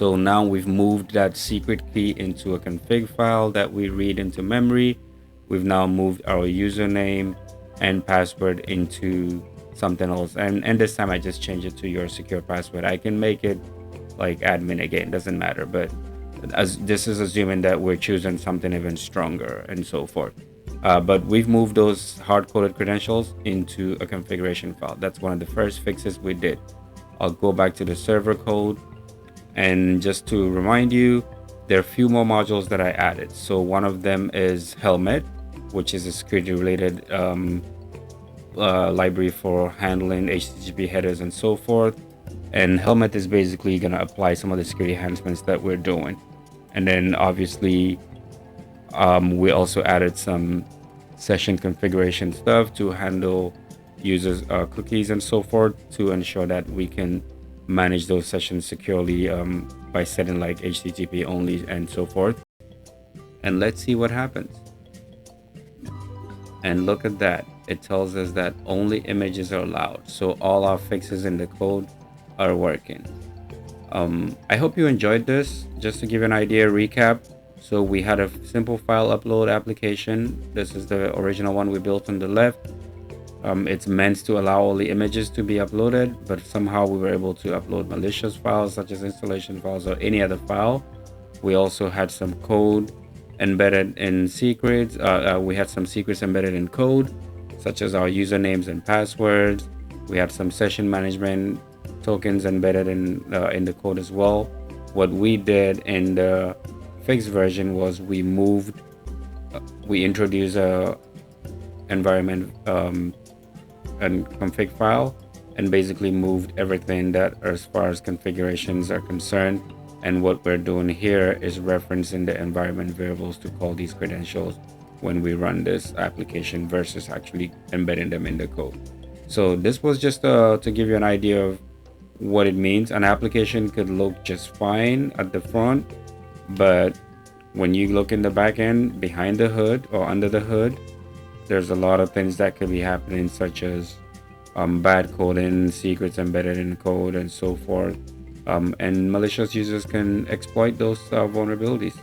So now we've moved that secret key into a config file that we read into memory. We've now moved our username and password into something else. And this time I just change it to your secure password. I can make it like admin again, doesn't matter. But as this is assuming that we're choosing something even stronger and so forth. But we've moved those hard-coded credentials into a configuration file. That's one of the first fixes we did. I'll go back to the server code, and just to remind you, there are a few more modules that I added. So one of them is Helmet, which is a security related library for handling HTTP headers and so forth. And Helmet is basically going to apply some of the security enhancements that we're doing. And then obviously, we also added some session configuration stuff to handle users' cookies and so forth to ensure that we can manage those sessions securely by setting like HTTP only and so forth. And let's see what happens. And look at that. It tells us that only images are allowed. So all our fixes in the code are working. I hope you enjoyed this. Just to give you an idea, recap. So we had a simple file upload application. This is the original one we built on the left. It's meant to allow all the images to be uploaded, but somehow we were able to upload malicious files such as installation files or any other file. We also had some code embedded in secrets. We had some secrets embedded in code, such as our usernames and passwords. We had some session management tokens embedded in the code as well. What we did in the fixed version was we introduced a environment and config file and basically moved everything that as far as configurations are concerned. And what we're doing here is referencing the environment variables to call these credentials when we run this application versus actually embedding them in the code. So this was just to give you an idea of what it means. An application could look just fine at the front, but when you look in the back end, behind the hood or under the hood, there's a lot of things that could be happening, such as bad coding, secrets embedded in code, and so forth. And malicious users can exploit those vulnerabilities.